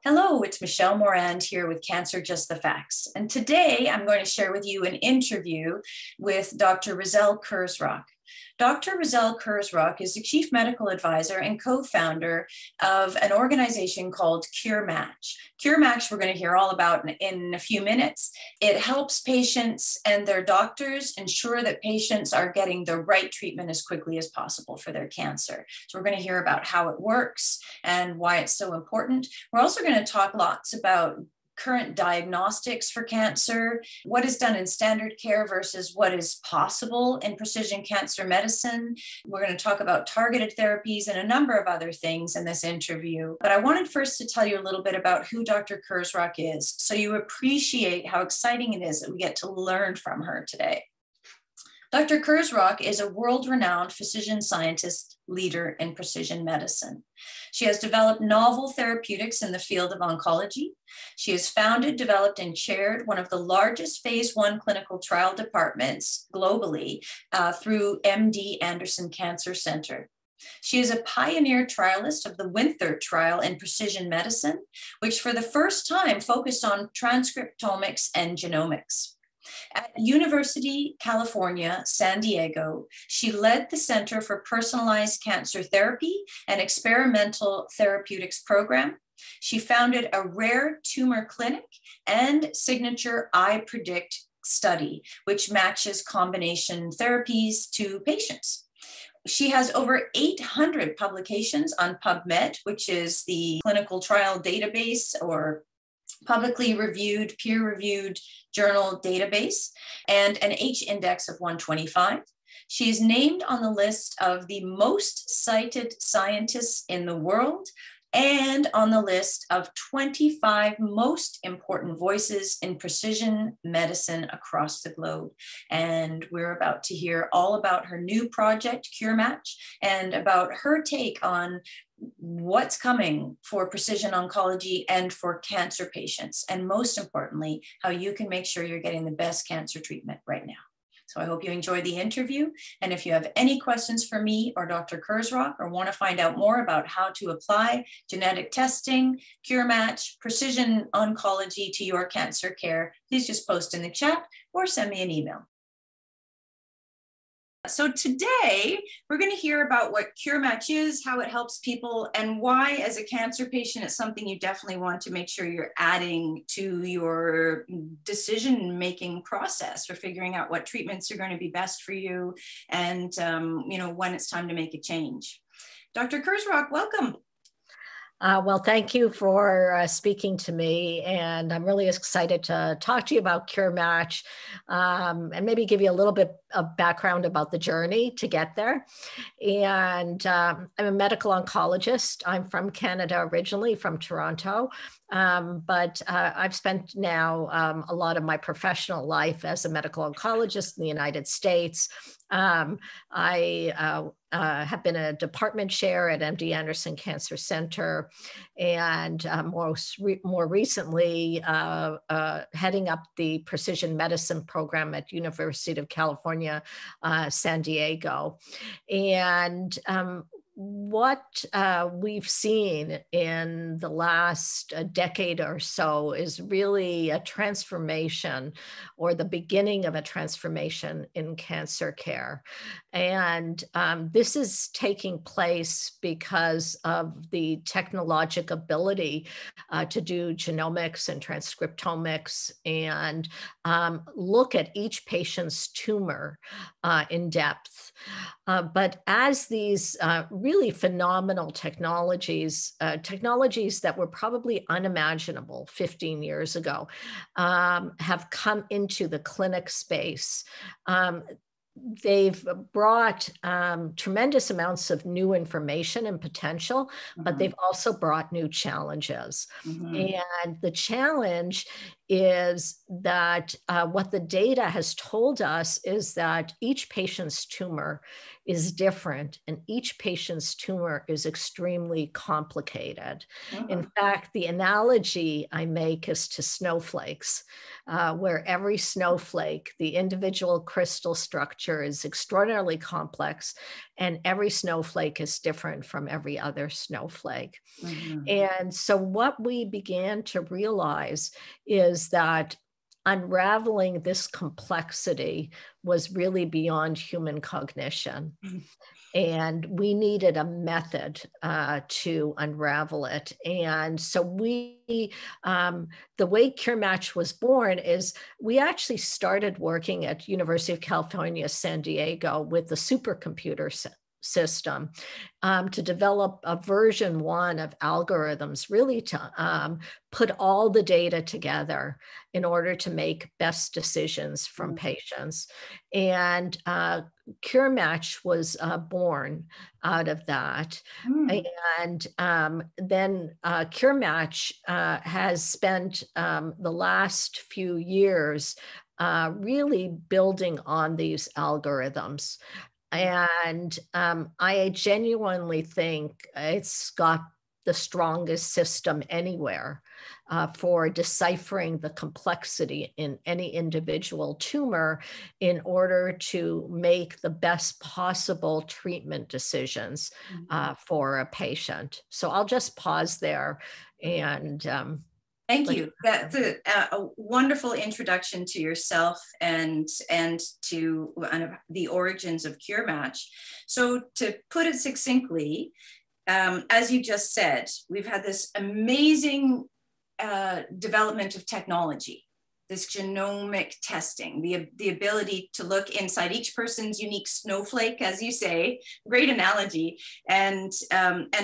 Hello, it's Michelle Morand here with Cancer Just the Facts. And today I'm going to share with you an interview with Dr. Razelle Kurzrock. Dr. Razelle Kurzrock is the Chief Medical Advisor and co-founder of an organization called CureMatch. CureMatch we're going to hear all about in a few minutes. It helps patients and their doctors ensure that patients are getting the right treatment as quickly as possible for their cancer. So we're going to hear about how it works and why it's so important. We're also going to talk lots about current diagnostics for cancer, what is done in standard care versus what is possible in precision cancer medicine. We're going to talk about targeted therapies and a number of other things in this interview. But I wanted first to tell you a little bit about who Dr. Kurzrock is, so you appreciate how exciting it is that we get to learn from her today. Dr. Kurzrock is a world-renowned physician scientist leader in precision medicine. She has developed novel therapeutics in the field of oncology. She has founded, developed, and chaired one of the largest phase 1 clinical trial departments globally through MD Anderson Cancer Center. She is a pioneer trialist of the Winther trial in precision medicine, which for the first time focused on transcriptomics and genomics. At University California, San Diego, she led the Center for Personalized Cancer Therapy and Experimental Therapeutics program. She founded a rare tumor clinic and signature iPredict study, which matches combination therapies to patients. She has over 800 publications on PubMed, which is the clinical trial database or publicly reviewed, peer-reviewed journal database, and an H-index of 125. She is named on the list of the most cited scientists in the world and on the list of 25 most important voices in precision medicine across the globe. And we're about to hear all about her new project, CureMatch, and about her take on what's coming for precision oncology and for cancer patients. And most importantly, how you can make sure you're getting the best cancer treatment right now. So I hope you enjoy the interview. And if you have any questions for me or Dr. Kurzrock or want to find out more about how to apply genetic testing, CureMatch, precision oncology to your cancer care, please just post in the chat or send me an email. So today, we're going to hear about what CureMatch is, how it helps people, and why, as a cancer patient, it's something you definitely want to make sure you're adding to your decision-making process for figuring out what treatments are going to be best for you and, when it's time to make a change. Dr. Kurzrock, welcome. Well, thank you for speaking to me, and I'm really excited to talk to you about CureMatch and maybe give you a little bit of background about the journey to get there. And I'm a medical oncologist. I'm from Canada originally, from Toronto, but I've spent now a lot of my professional life as a medical oncologist in the United States. I have been a department chair at MD Anderson Cancer Center, and more recently heading up the precision medicine program at University of California, San Diego. And what we've seen in the last decade or so is really a transformation, or the beginning of a transformation in cancer care. And this is taking place because of the technologic ability to do genomics and transcriptomics and look at each patient's tumor in depth. But as these really phenomenal technologies that were probably unimaginable 15 years ago, have come into the clinic space, they've brought tremendous amounts of new information and potential, but they've also brought new challenges. And the challenge is that what the data has told us is that each patient's tumor is different, and each patient's tumor is extremely complicated. In fact, the analogy I make is to snowflakes, where every snowflake, the individual crystal structure is extraordinarily complex, and every snowflake is different from every other snowflake. And so what we began to realize is that unraveling this complexity was really beyond human cognition. And we needed a method to unravel it. And so the way CureMatch was born is we actually started working at University of California, San Diego with the supercomputer system to develop a version 1 of algorithms, really to put all the data together in order to make best decisions from patients. And CureMatch was born out of that. And then CureMatch has spent the last few years really building on these algorithms. And I genuinely think it's got the strongest system anywhere for deciphering the complexity in any individual tumor in order to make the best possible treatment decisions for a patient. So I'll just pause there and thank you. That's a wonderful introduction to yourself and to the origins of CureMatch. So to put it succinctly, as you just said, we've had this amazing development of technology, this genomic testing, the ability to look inside each person's unique snowflake, as you say, great analogy, and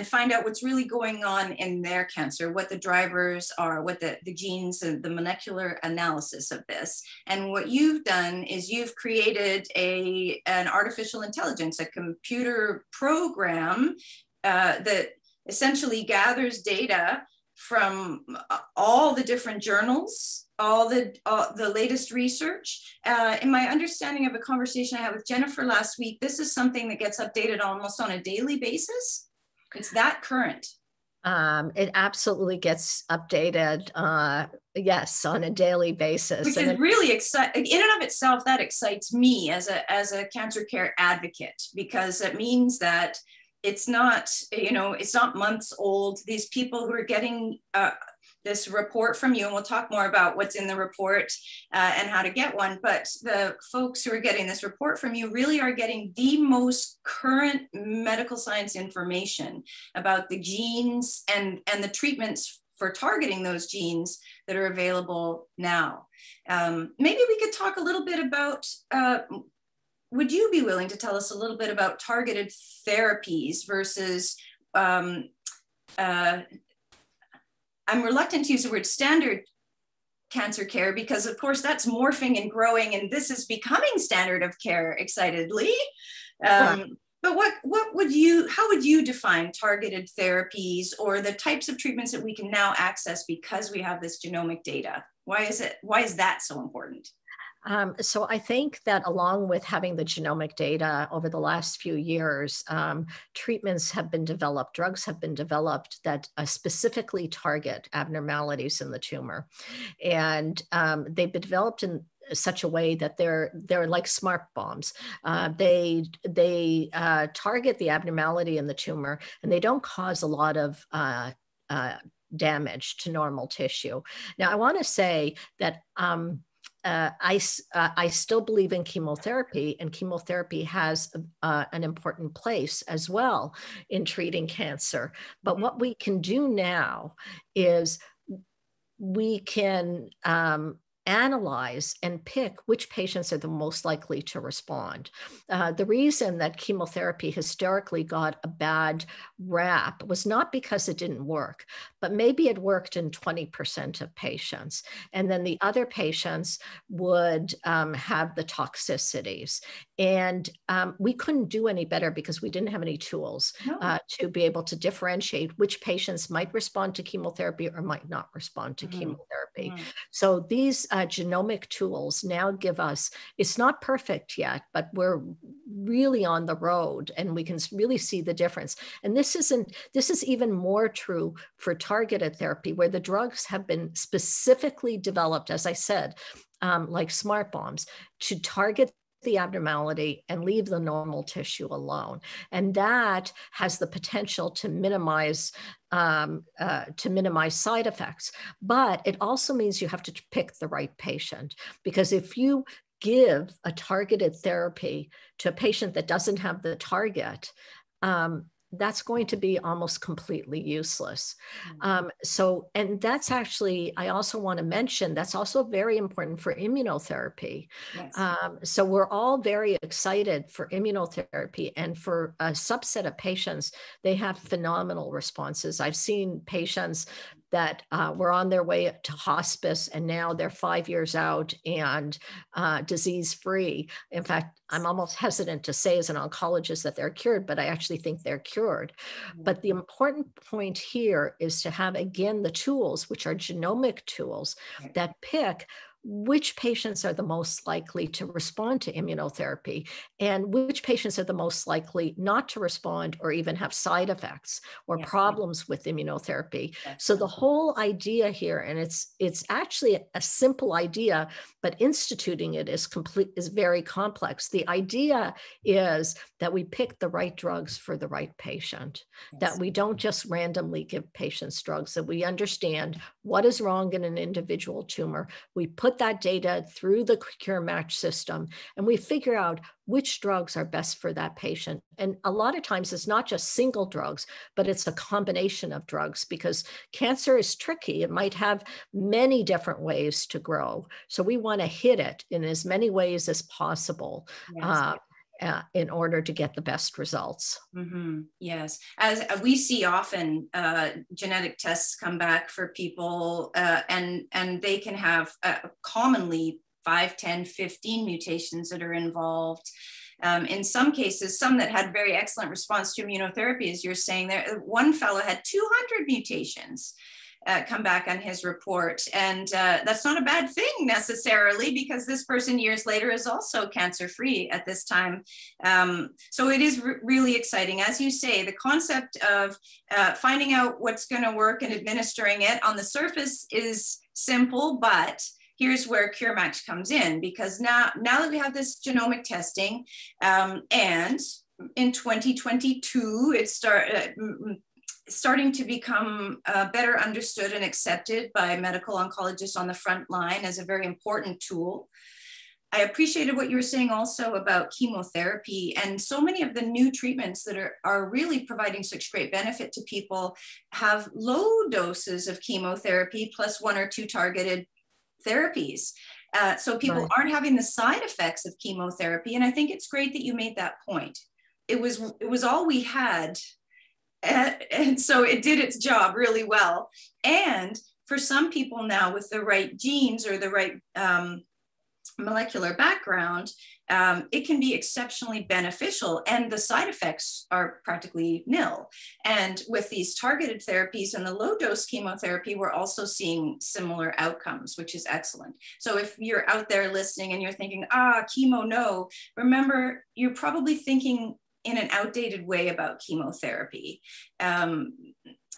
find out what's really going on in their cancer, what the drivers are, what the genes and the molecular analysis of this. And what you've done is you've created an artificial intelligence, a computer program that essentially gathers data from all the different journals, all the latest research. In my understanding of a conversation I had with Jennifer last week, this is something that gets updated almost on a daily basis. It's that current. It absolutely gets updated, yes, on a daily basis. Which is really exciting. In and of itself, that excites me as a cancer care advocate, because it means that it's not, it's not months old. These people who are getting this report from you, and we'll talk more about what's in the report and how to get one, but the folks who are getting this report from you really are getting the most current medical science information about the genes and the treatments for targeting those genes that are available now. Maybe we could talk a little bit about, would you be willing to tell us a little bit about targeted therapies versus, I'm reluctant to use the word standard cancer care, because of course that's morphing and growing, and this is becoming standard of care excitedly. But how would you define targeted therapies, or the types of treatments that we can now access because we have this genomic data? Why is that so important? So I think that along with having the genomic data over the last few years, treatments have been developed, drugs have been developed that specifically target abnormalities in the tumor. And they've been developed in such a way that they're like smart bombs. They target the abnormality in the tumor, and they don't cause a lot of damage to normal tissue. Now, I want to say that I still believe in chemotherapy, and chemotherapy has an important place as well in treating cancer. But what we can do now is we can analyze and pick which patients are the most likely to respond. The reason that chemotherapy historically got a bad rap was not because it didn't work, but maybe it worked in 20% of patients. And then the other patients would have the toxicities. And we couldn't do any better because we didn't have any tools to be able to differentiate which patients might respond to chemotherapy or might not respond to chemotherapy. immunotherapy. So these genomic tools now give us, it's not perfect yet, but we're really on the road and we can really see the difference. And this is even more true for targeted therapy, where the drugs have been specifically developed, as I said, like smart bombs, to target the abnormality and leave the normal tissue alone. And that has the potential to minimize side effects. But it also means you have to pick the right patient, because if you give a targeted therapy to a patient that doesn't have the target, that's going to be almost completely useless. And that's actually, I also want to mention, that's also very important for immunotherapy. Yes. So we're all very excited for immunotherapy, and for a subset of patients, they have phenomenal responses. I've seen patients that were on their way to hospice, and now they're 5 years out and disease-free. In fact, I'm almost hesitant to say as an oncologist that they're cured, but I actually think they're cured. But the important point here is to have, again, the tools, which are genomic tools, that pick which patients are the most likely to respond to immunotherapy and which patients are the most likely not to respond or even have side effects or problems with immunotherapy. So the whole idea here, and it's actually a simple idea, but instituting it is very complex. The idea is that we pick the right drugs for the right patient, that we don't just randomly give patients drugs, that we understand what is wrong in an individual tumor. We put that data through the CureMatch system, and we figure out which drugs are best for that patient. And a lot of times it's not just single drugs, but it's a combination of drugs, because cancer is tricky. It might have many different ways to grow. So we want to hit it in as many ways as possible. In order to get the best results. Yes, as we see often, genetic tests come back for people, and they can have commonly 5, 10, 15 mutations that are involved. In some cases, some that had very excellent response to immunotherapy, as you're saying there. One fellow had 200 mutations come back on his report. And that's not a bad thing necessarily, because this person years later is also cancer-free at this time. So it is really exciting. As you say, the concept of finding out what's going to work and administering it on the surface is simple, but here's where CureMatch comes in, because now that we have this genomic testing, and in 2022, it's starting to become better understood and accepted by medical oncologists on the front line as a very important tool. I appreciated what you were saying also about chemotherapy, and so many of the new treatments that are really providing such great benefit to people have low doses of chemotherapy plus 1 or 2 targeted therapies. So people aren't having the side effects of chemotherapy. And I think it's great that you made that point. It was all we had. And so it did its job really well. And for some people now with the right genes or the right molecular background, it can be exceptionally beneficial, and the side effects are practically nil. And with these targeted therapies and the low dose chemotherapy, we're also seeing similar outcomes, which is excellent. So if you're out there listening and you're thinking, chemo, no, remember, you're probably thinking in an outdated way about chemotherapy.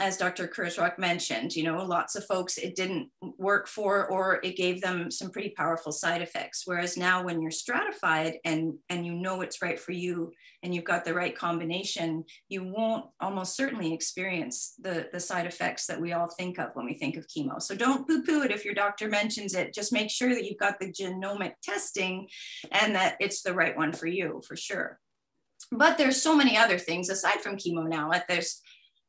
As Dr. Kurzrock mentioned, lots of folks it didn't work for, or it gave them some pretty powerful side effects. Whereas now when you're stratified and you know it's right for you and you've got the right combination, you won't almost certainly experience the side effects that we all think of when we think of chemo. So don't poo-poo it if your doctor mentions it. Just make sure that you've got the genomic testing and that it's the right one for you, for sure. But there's so many other things aside from chemo now. There's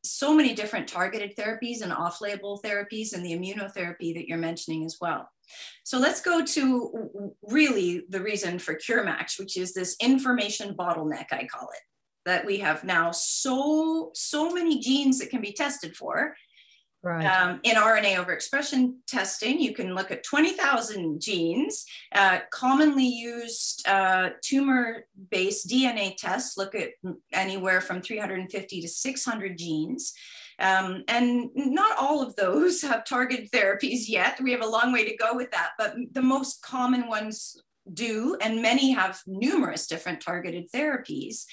so many different targeted therapies and off-label therapies and the immunotherapy that you're mentioning as well. So let's go to really the reason for CureMatch, which is this information bottleneck, I call it, that we have now so many genes that can be tested for. Right. In RNA overexpression testing, you can look at 20,000 genes. Commonly used tumor-based DNA tests look at anywhere from 350 to 600 genes. And not all of those have targeted therapies yet. We have a long way to go with that, but the most common ones do, and many have numerous different targeted therapies.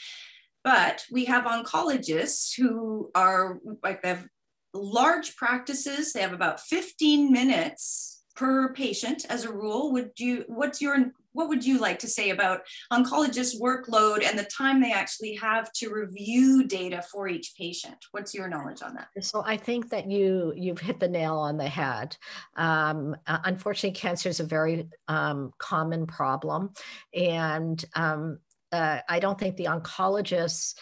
But we have oncologists who are like, they have large practices. They have about 15 minutes per patient as a rule. What would you like to say about oncologists' workload and the time they actually have to review data for each patient? What's your knowledge on that? So I think that you've hit the nail on the head. Unfortunately, cancer is a very common problem, and I don't think the oncologists,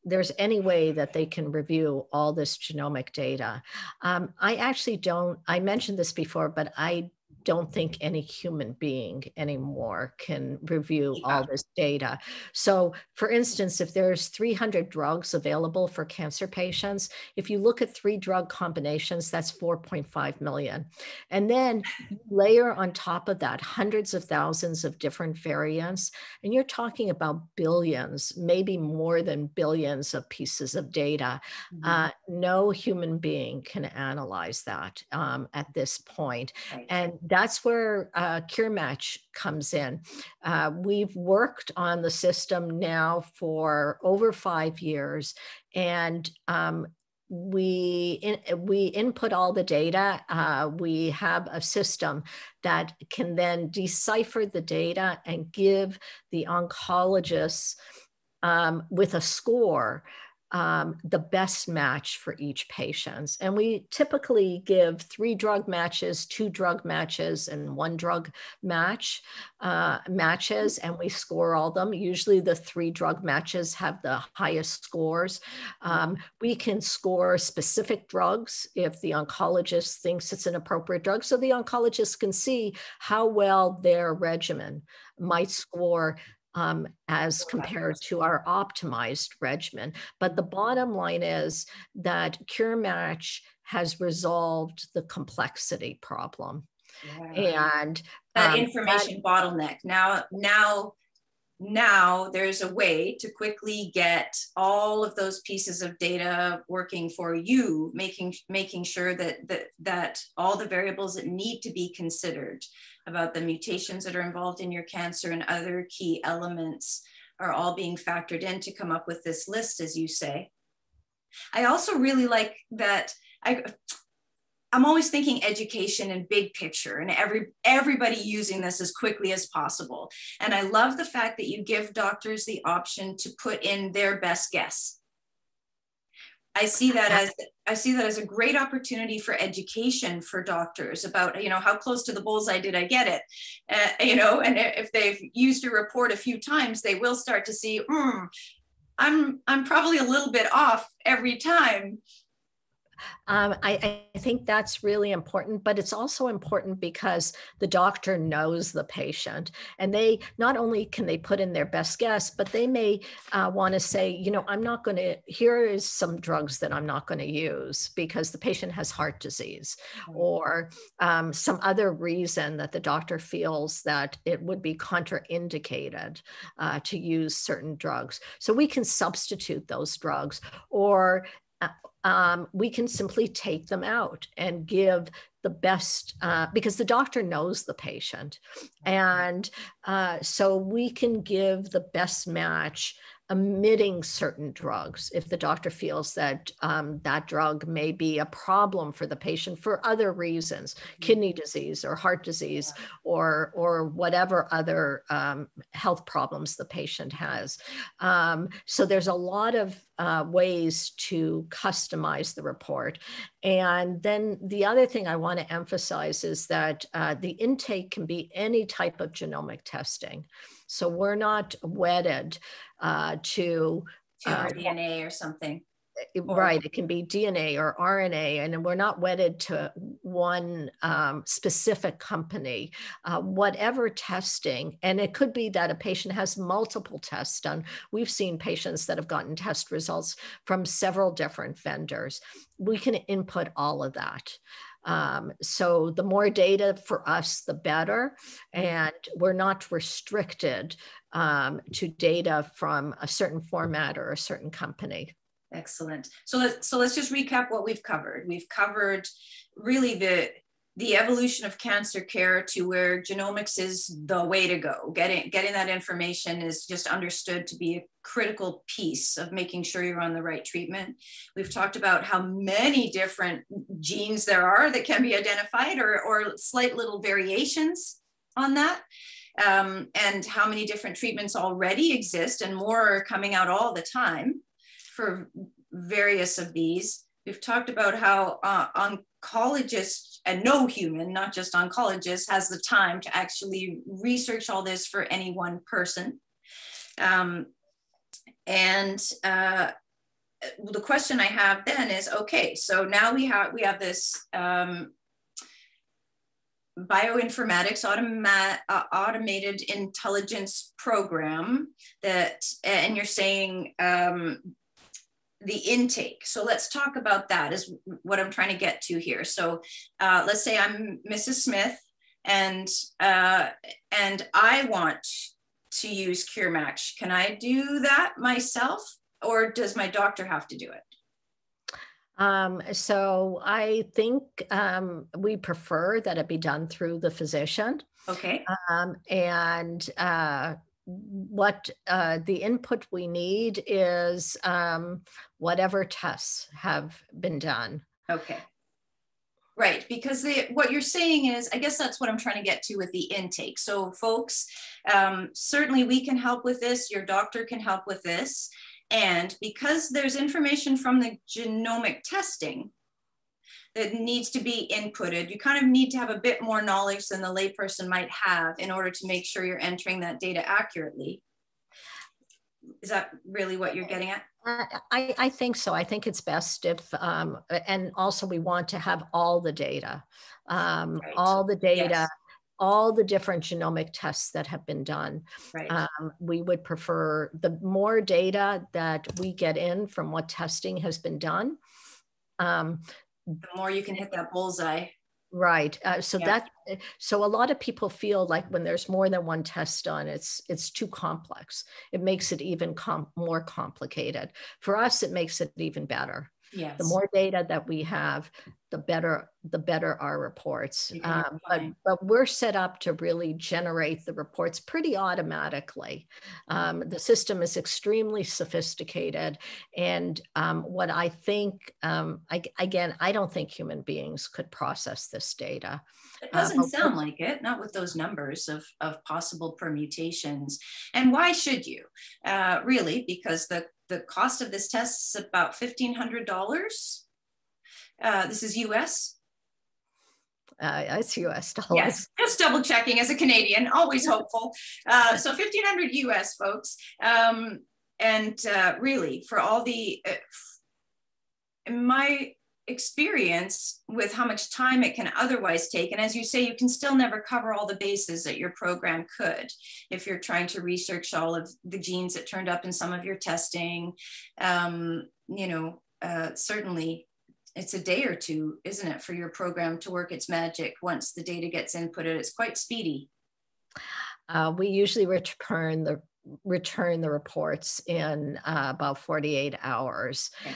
there's any way that they can review all this genomic data. I mentioned this before, but I don't think any human being anymore can review all this data. So for instance, if there's 300 drugs available for cancer patients, if you look at 3 drug combinations, that's 4.5 million. And then layer on top of that hundreds of thousands of different variants, and you're talking about billions, maybe more than billions of pieces of data. No human being can analyze that at this point. Right. And that's where CureMatch comes in. We've worked on the system now for over 5 years, and we input all the data. We have a system that can then decipher the data and give the oncologists with a score the best match for each patient. And we typically give 3 drug matches, 2 drug matches, and 1 drug matches, and we score all them. Usually the 3 drug matches have the highest scores. We can score specific drugs if the oncologist thinks it's an appropriate drug, so the oncologist can see how well their regimen might score as compared to our optimized regimen. But the bottom line is that CureMatch has resolved the complexity problem. Yeah. And that information bottleneck. Now there's a way to quickly get all of those pieces of data working for you, making sure that all the variables that need to be considered about the mutations that are involved in your cancer and other key elements are all being factored in to come up with this list, as you say. I also really like that I'm always thinking education and big picture and everybody using this as quickly as possible. And I love the fact that you give doctors the option to put in their best guess. I see that as a great opportunity for education for doctors about, how close to the bullseye did I get it? And if they've used your report a few times, they will start to see, I'm probably a little bit off every time. I think that's really important, but it's also important because the doctor knows the patient, and they not only can they put in their best guess, but they may want to say, here is some drugs that I'm not going to use because the patient has heart disease or some other reason that the doctor feels that it would be contraindicated to use certain drugs. So we can substitute those drugs, or we can simply take them out and give the best, because the doctor knows the patient. And so we can give the best match omitting certain drugs if the doctor feels that that drug may be a problem for the patient for other reasons, kidney disease or heart disease or whatever other health problems the patient has. So there's a lot of ways to customize the report. And then the other thing I want to emphasize is that the intake can be any type of genomic testing. So we're not wedded to DNA or something. Right. It can be DNA or RNA, and we're not wedded to one specific company. Whatever testing, and it could be that a patient has multiple tests done. We've seen patients that have gotten test results from several different vendors. We can input all of that. So the more data for us, the better. And we're not restricted to data from a certain format or a certain company. Excellent. So let's just recap what we've covered. We've covered really the evolution of cancer care to where genomics is the way to go. Getting that information is just understood to be a critical piece of making sure you're on the right treatment. We've talked about how many different genes there are that can be identified, or slight little variations on that. And how many different treatments already exist, and more are coming out all the time for various of these. We've talked about how oncologists, and no human, not just oncologists, has the time to actually research all this for any one person. The question I have then is, okay, so now we have this bioinformatics automated intelligence program that, and you're saying the intake. So let's talk about that, is what I'm trying to get to here. So let's say I'm Mrs. Smith, and I want to use CureMatch. Can I do that myself, or does my doctor have to do it? So I think we prefer that it be done through the physician. Okay. What the input we need is whatever tests have been done. Okay. Right, because what you're saying is, I guess that's what I'm trying to get to with the intake. So folks, certainly we can help with this, your doctor can help with this. And because there's information from the genomic testing that needs to be inputted, you kind of need to have a bit more knowledge than the layperson might have in order to make sure you're entering that data accurately. Is that really what you're getting at? I think so. I think it's best if, and also we want to have all the data, Right. all the data, Yes. all the different genomic tests that have been done. Right. We would prefer the more data that we get in from what testing has been done. The more you can hit that bullseye. Right. So a lot of people feel like when there's more than one test done, it's too complex. It makes it even more complicated. For us, it makes it even better. Yes. The more data that we have, the better our reports. But we're set up to really generate the reports pretty automatically. The system is extremely sophisticated. And what I think, I don't think human beings could process this data. It doesn't sound like it, not with those numbers of possible permutations. And why should you? Really, because the cost of this test is about $1,500. This is US. It's US dollars. Yes, just double checking as a Canadian, always hopeful. So 1,500 US, folks. Really, for all the, in my experience with how much time it can otherwise take, and as you say, you can still never cover all the bases that your program could if you're trying to research all of the genes that turned up in some of your testing. Certainly it's a day or two, isn't it, for your program to work its magic once the data gets inputted. It's quite speedy. We usually return the reports in about 48 hours. Okay.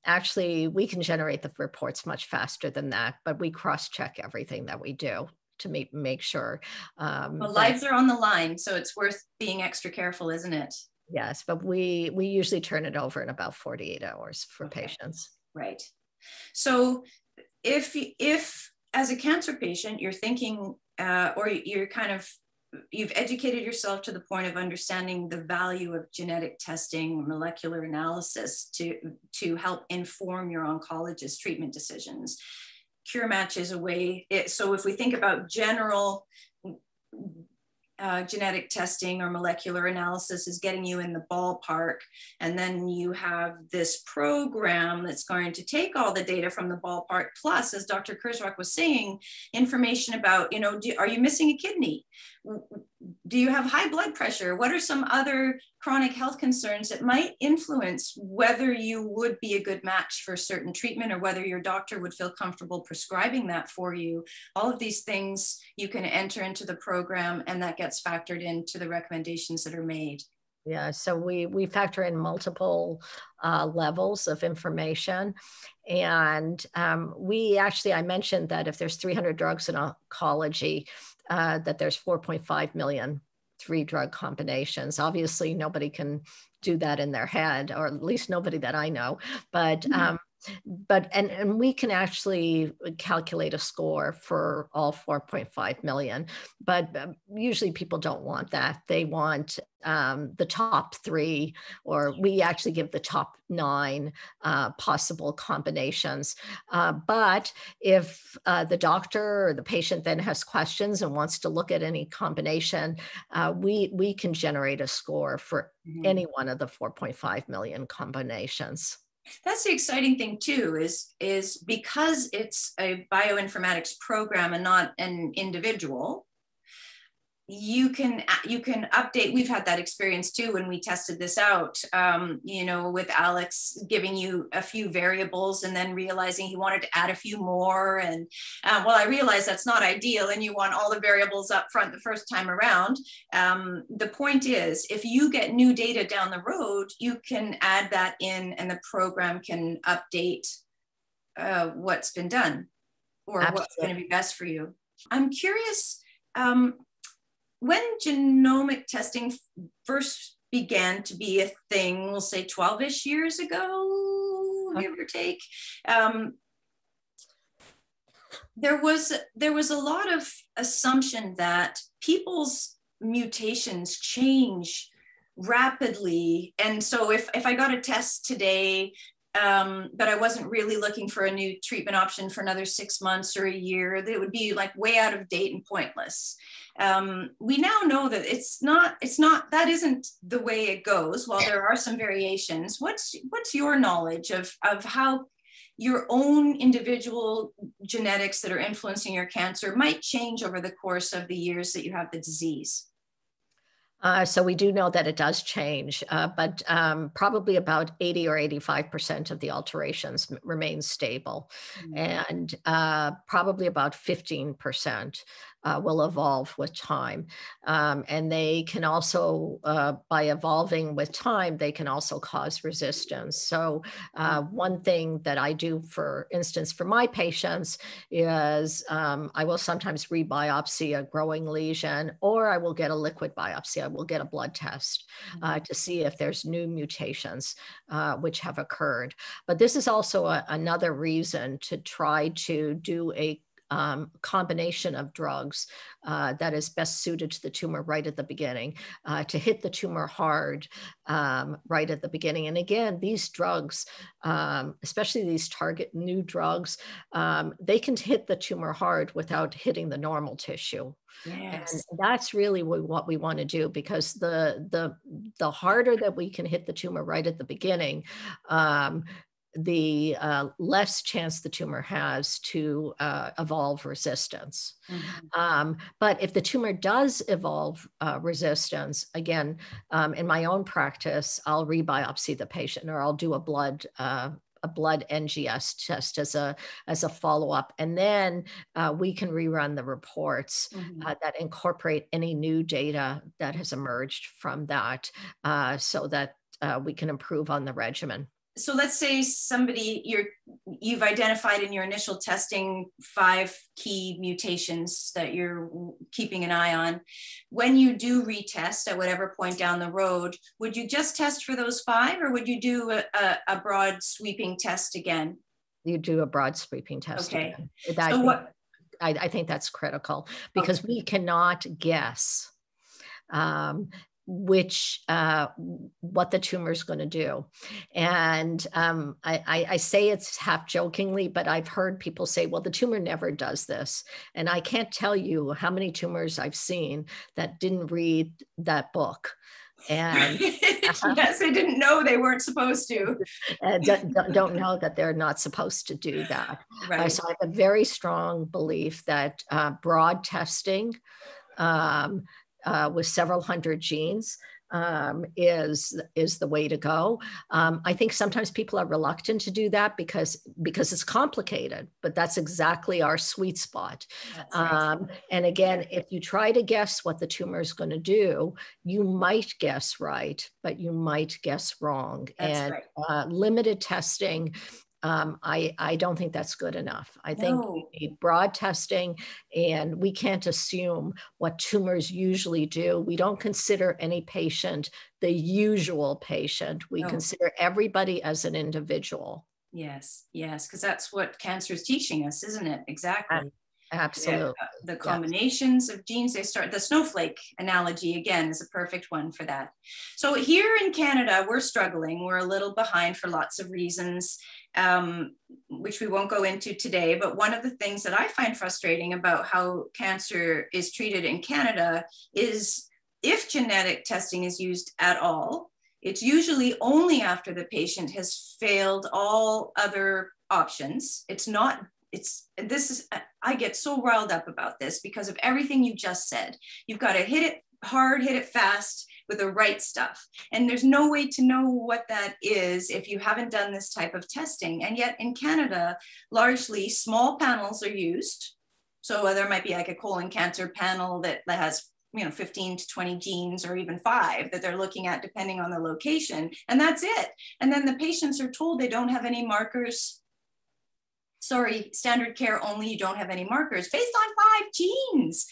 Actually, we can generate the reports much faster than that, but we cross-check everything that we do to make sure. Well, lives are on the line, so it's worth being extra careful, isn't it? Yes, but we usually turn it over in about 48 hours for patients. Right. So if as a cancer patient, you're thinking, or you're you've educated yourself to the point of understanding the value of genetic testing, molecular analysis to help inform your oncologist treatment decisions. CureMatch is a way, so if we think about general genetic testing or molecular analysis is getting you in the ballpark, and then you have this program that's going to take all the data from the ballpark, plus, as Dr. Kurzrock was saying, information about, are you missing a kidney? Do you have high blood pressure? What are some other chronic health concerns that might influence whether you would be a good match for a certain treatment, or whether your doctor would feel comfortable prescribing that for you? All of these things you can enter into the program, and that gets factored into the recommendations that are made. Yeah, so we factor in multiple levels of information. And I mentioned that if there's 300 drugs in oncology, that there's 4.5 million 3-drug combinations. Obviously, nobody can do that in their head, or at least nobody that I know. But and we can actually calculate a score for all 4.5 million. But usually people don't want that. They want the top 3, or we actually give the top 9 possible combinations. But if the doctor or the patient then has questions and wants to look at any combination, we can generate a score for any one of the 4.5 million combinations. That's the exciting thing too, is because it's a bioinformatics program and not an individual, you can update. We've had that experience too when we tested this out, with Alex giving you a few variables and then realizing he wanted to add a few more. And I realized that's not ideal and you want all the variables up front the first time around. The point is, if you get new data down the road, you can add that in and the program can update what's been done or Absolutely. What's going to be best for you. I'm curious, when genomic testing first began to be a thing, we'll say 12-ish years ago, give or take, there was a lot of assumption that people's mutations change rapidly. And so if I got a test today, but I wasn't really looking for a new treatment option for another 6 months or a year, it would be like way out of date and pointless. We now know that that isn't the way it goes. While there are some variations, what's your knowledge of how your own individual genetics that are influencing your cancer might change over the course of the years that you have the disease? So we do know that it does change, but probably about 80 or 85% of the alterations remain stable. And probably about 15% will evolve with time. And they can also, by evolving with time, they can also cause resistance. So one thing that I do, for instance, for my patients is I will sometimes rebiopsy a growing lesion, or I will get a liquid biopsy. I will get a blood test to see if there's new mutations which have occurred. But this is also another reason to try to do a combination of drugs that is best suited to the tumor right at the beginning, to hit the tumor hard right at the beginning. And again, these drugs, especially these target new drugs, they can hit the tumor hard without hitting the normal tissue. Yes. And that's really what we want to do, because the harder that we can hit the tumor right at the beginning, the less chance the tumor has to evolve resistance. But if the tumor does evolve resistance, again, in my own practice, I'll rebiopsy the patient, or I'll do a blood NGS test as a follow-up. And then we can rerun the reports that incorporate any new data that has emerged from that, so that we can improve on the regimen. So let's say you've identified in your initial testing 5 key mutations that you're keeping an eye on. When you do retest at whatever point down the road, would you just test for those 5, or would you do a broad sweeping test again? You do a broad sweeping test. Okay. Again. I think that's critical, because we cannot guess what the tumor is going to do. And I say it's half jokingly, but I've heard people say, well, the tumor never does this. And I can't tell you how many tumors I've seen that didn't read that book. And yes, they didn't know they weren't supposed to. Don't know that they're not supposed to do that. Right. So I have a very strong belief that broad testing with several hundred genes is the way to go. I think sometimes people are reluctant to do that because it's complicated, but that's exactly our sweet spot. Right. And again, if you try to guess what the tumor is going to do, you might guess right, but you might guess wrong. That's and right. Limited testing, I don't think that's good enough. I think No. you need broad testing, and we can't assume what tumors usually do. We don't consider any patient the usual patient. We No. consider everybody as an individual. Yes, yes, because that's what cancer is teaching us, isn't it? Exactly. Absolutely. The Yes. combinations of genes, the snowflake analogy again is a perfect one for that. So here in Canada, we're struggling. We're a little behind for lots of reasons, which we won't go into today. But one of the things that I find frustrating about how cancer is treated in Canada is if genetic testing is used at all, it's usually only after the patient has failed all other options. I get so riled up about this because of everything you just said. You've got to hit it hard, hit it fast with the right stuff. And there's no way to know what that is if you haven't done this type of testing. And yet in Canada, largely small panels are used. So there might be like a colon cancer panel that has 15 to 20 genes or even 5 that they're looking at depending on the location. And that's it. And then the patients are told they don't have any markers. Sorry, standard care only, you don't have any markers based on 5 genes.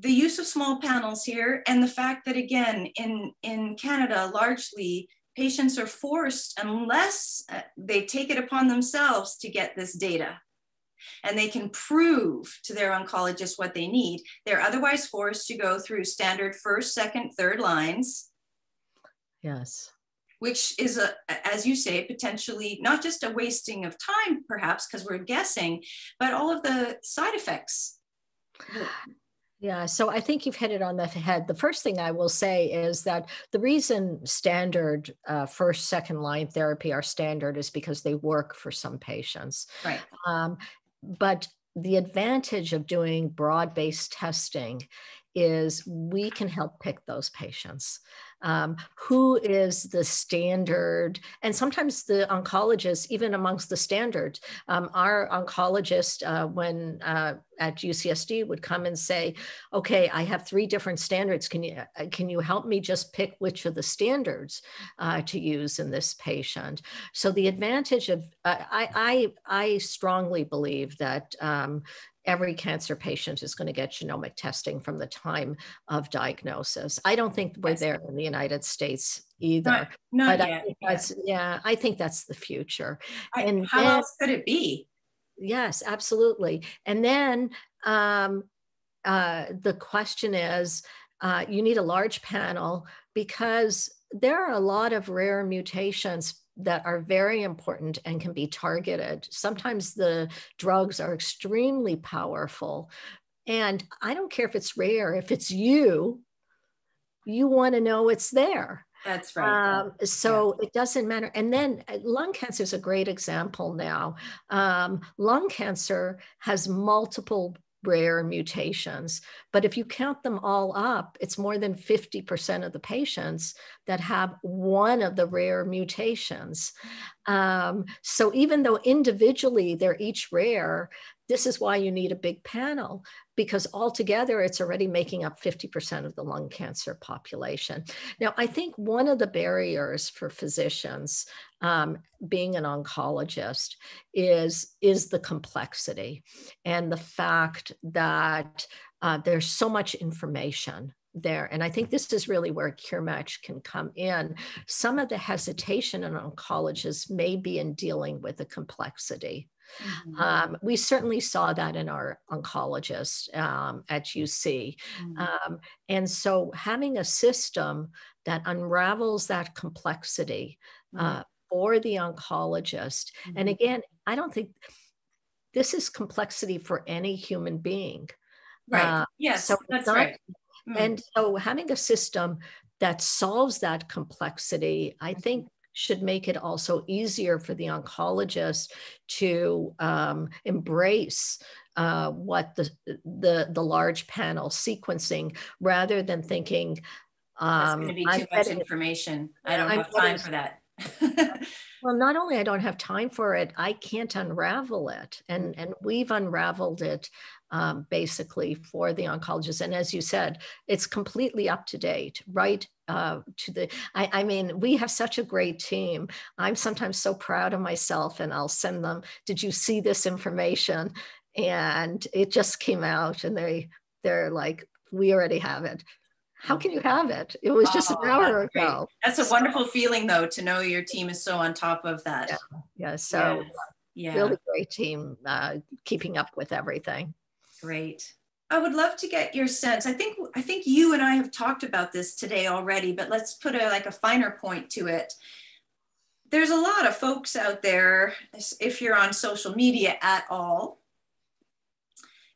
The use of small panels here and the fact that, again, in Canada, largely patients are forced, unless they take it upon themselves to get this data and they can prove to their oncologist what they need, they're otherwise forced to go through standard first, second, third lines. Yes. Which is, as you say, potentially not just a wasting of time, perhaps, because we're guessing, but all of the side effects. Yeah, so I think you've hit it on the head. The first thing I will say is that the reason standard first, second line therapy are standard is because they work for some patients. Right. But the advantage of doing broad-based testing is we can help pick those patients. Who is the standard? And sometimes the oncologists, even amongst the standard, our oncologist, when at UCSD would come and say, okay, I have 3 different standards. Can you help me just pick which of the standards to use in this patient? So the advantage of, I strongly believe that every cancer patient is going to get genomic testing from the time of diagnosis. I don't think we're there in the United States either. Not but yet. I think that's the future. How else could it be? Yes, absolutely. And then the question is, you need a large panel because there are a lot of rare mutations that are very important and can be targeted. Sometimes the drugs are extremely powerful. And I don't care if it's rare, if it's you want to know it's there. That's right. So it doesn't matter. And then lung cancer is a great example now. Lung cancer has multiple rare mutations, but if you count them all up, it's more than 50% of the patients that have one of the rare mutations. So even though individually they're each rare, this is why you need a big panel, because altogether it's already making up 50% of the lung cancer population. Now, I think one of the barriers for physicians being an oncologist is the complexity and the fact that there's so much information there. And I think this is really where CureMatch can come in. Some of the hesitation in oncologists may be in dealing with the complexity. Mm-hmm. We certainly saw that in our oncologists at UC. Mm-hmm. And so having a system that unravels that complexity for the oncologist, and again, I don't think this is complexity for any human being. Right. Yes, so that's right. And so having a system that solves that complexity, I think, should make it also easier for the oncologist to embrace what the large panel sequencing, rather than thinking, That's going to be too much information. I don't have time for that. Well, not only I don't have time for it, I can't unravel it. And we've unraveled it basically for the oncologists. And as you said, it's completely up to date, right? I mean, we have such a great team. I'm sometimes so proud of myself, and I'll send them, did you see this information? And it just came out, and they're like, we already have it. How can you have it? It was just an hour ago. That's a wonderful feeling, though, to know your team is so on top of that. Yeah. So really great team keeping up with everything. Great. I would love to get your sense. I think you and I have talked about this today already, but let's put a finer point to it. There's a lot of folks out there, if you're on social media at all.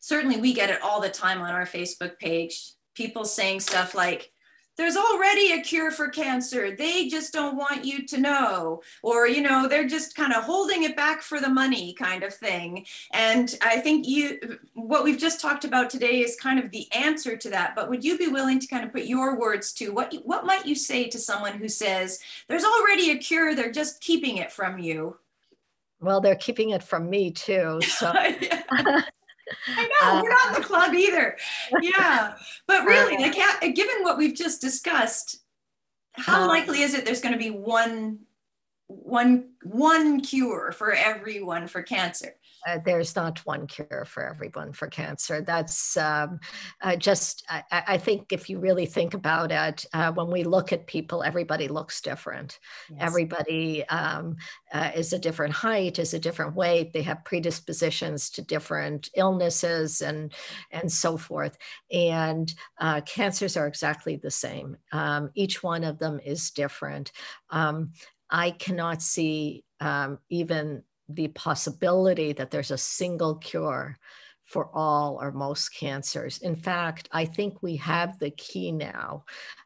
Certainly we get it all the time on our Facebook page. People saying stuff like, there's already a cure for cancer. They just don't want you to know. Or, they're just kind of holding it back for the money kind of thing. And I think what we've just talked about today is kind of the answer to that. But would you be willing to kind of put your words to what might you say to someone who says, there's already a cure, they're just keeping it from you? Well, they're keeping it from me too. So. I know, we're not in the club either. Yeah, but really, given what we've just discussed, how likely is it there's going to be one cure for everyone for cancer? There's not one cure for everyone for cancer. That's I think if you really think about it, when we look at people, everybody looks different. Yes. Everybody is a different height, is a different weight. They have predispositions to different illnesses and so forth. And cancers are exactly the same. Each one of them is different. I cannot see even the possibility that there's a single cure for all or most cancers. In fact, I think we have the key now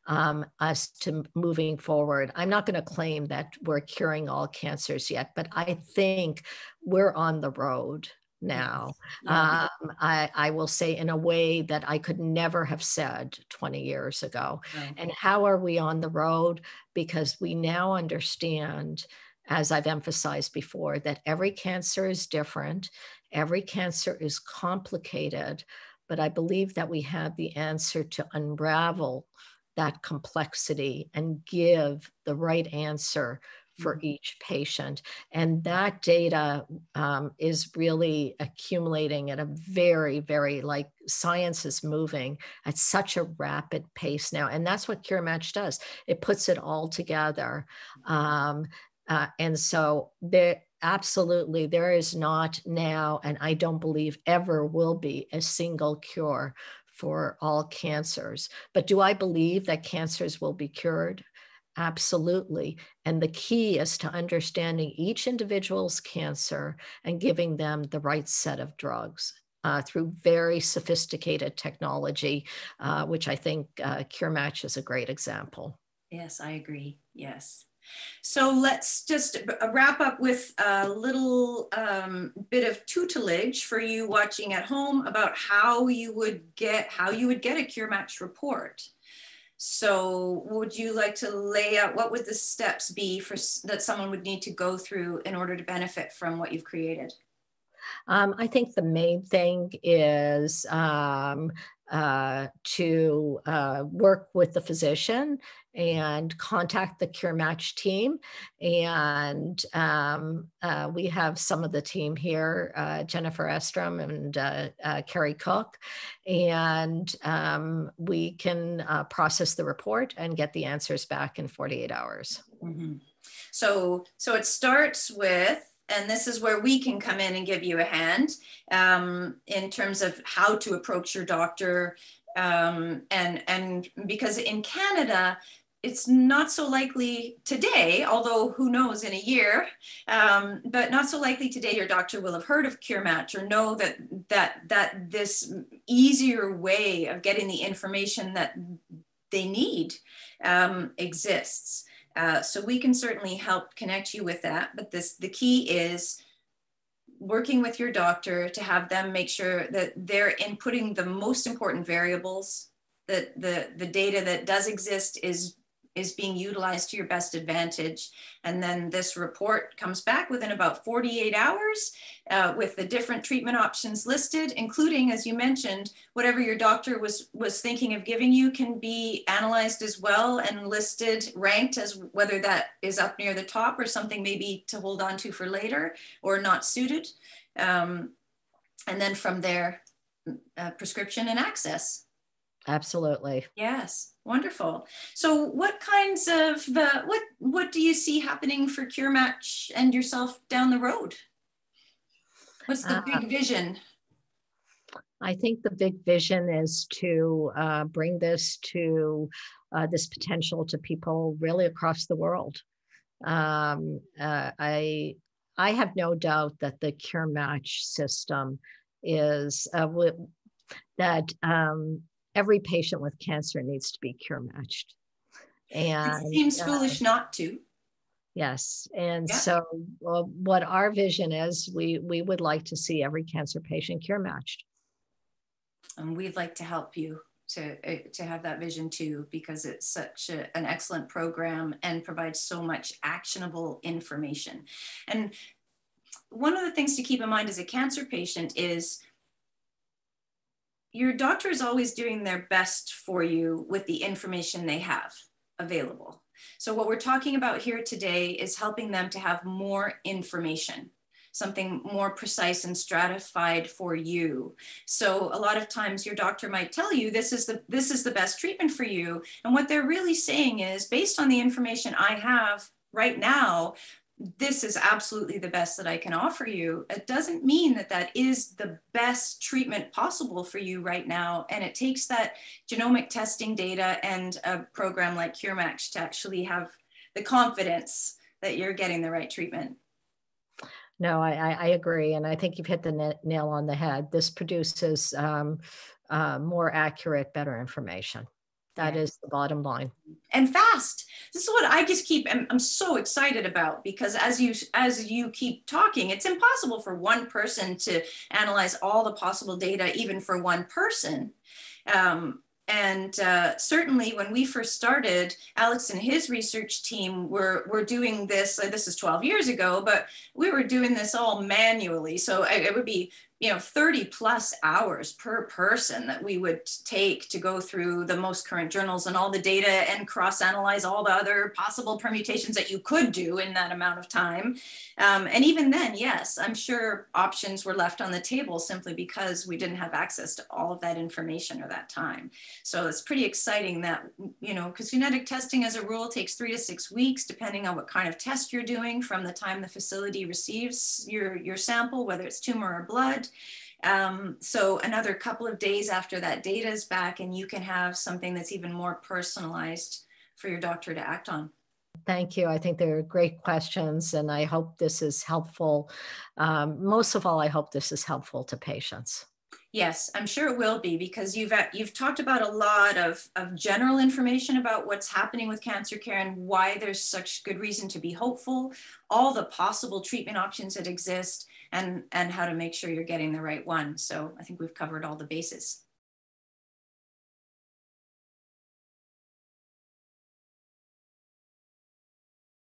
as to moving forward. I'm not going to claim that we're curing all cancers yet, but I think we're on the road now. Yeah. I will say in a way that I could never have said 20 years ago. Right. And how are we on the road? Because we now understand, as I've emphasized before, that every cancer is different. Every cancer is complicated, but I believe that we have the answer to unravel that complexity and give the right answer for each patient. And that data is really accumulating at a very, very, science is moving at such a rapid pace now. And that's what CureMatch does. It puts it all together. And so absolutely, there is not now, and I don't believe ever will be, a single cure for all cancers. But do I believe that cancers will be cured? Absolutely. And the key is to understanding each individual's cancer and giving them the right set of drugs through very sophisticated technology, which I think CureMatch is a great example. Yes, I agree. Yes. So let's just wrap up with a little bit of tutelage for you watching at home about how you would get a CureMatch report. So would you like to lay out what would the steps be that someone would need to go through in order to benefit from what you've created? I think the main thing is to work with the physician and contact the CureMatch team. And we have some of the team here, Jennifer Estrom and Carrie Cook, and we can process the report and get the answers back in 48 hours. Mm-hmm. So it starts with, and this is where we can come in and give you a hand in terms of how to approach your doctor. And because in Canada, it's not so likely today, although who knows in a year, but not so likely today your doctor will have heard of CureMatch or know that this easier way of getting the information that they need exists. So we can certainly help connect you with that. But the key is working with your doctor to have them make sure that they're inputting the most important variables the data that does exist is being utilized to your best advantage. And then this report comes back within about 48 hours with the different treatment options listed, including, as you mentioned, whatever your doctor was thinking of giving you can be analyzed as well and listed, ranked as whether that is up near the top or something maybe to hold on to for later or not suited. And then from there, prescription and access. Absolutely. Yes, wonderful. So what kinds of, what do you see happening for CureMatch and yourself down the road? What's the big vision? I think the big vision is to bring this to this potential to people really across the world. I have no doubt that the CureMatch system is that every patient with cancer needs to be cure matched. And it seems foolish not to. Yes. And yeah. So what our vision is, we would like to see every cancer patient cure matched. And we'd like to help you to have that vision too, because it's such an excellent program and provides so much actionable information. And one of the things to keep in mind as a cancer patient is your doctor is always doing their best for you with the information they have available. So what we're talking about here today is helping them to have more information, something more precise and stratified for you. So a lot of times your doctor might tell you this is the best treatment for you. And what they're really saying is, based on the information I have right now, this is absolutely the best that I can offer you. It doesn't mean that that is the best treatment possible for you right now. And it takes that genomic testing data and a program like CureMatch to actually have the confidence that you're getting the right treatment. No, I agree. And I think you've hit the nail on the head. This produces more accurate, better information. That is the bottom line. And fast. This is what I just I'm so excited about, because as you keep talking, it's impossible for one person to analyze all the possible data, even for one person. Certainly when we first started, Alex and his research team were doing this, this is 12 years ago, but we were doing this all manually. So it would be 30 plus hours per person that we would take to go through the most current journals and all the data and cross-analyze all the other possible permutations that you could do in that amount of time. And even then, yes, I'm sure options were left on the table simply because we didn't have access to all of that information or that time. So it's pretty exciting that, because genetic testing as a rule takes 3 to 6 weeks, depending on what kind of test you're doing from the time the facility receives your sample, whether it's tumor or blood. So another couple of days after that data is back, and you can have something that's even more personalized for your doctor to act on. Thank you. I think they're great questions, and I hope this is helpful. Most of all, I hope this is helpful to patients. Yes, I'm sure it will be, because you've talked about a lot of general information about what's happening with cancer care and why there's such good reason to be hopeful, all the possible treatment options that exist, and how to make sure you're getting the right one. So I think we've covered all the bases.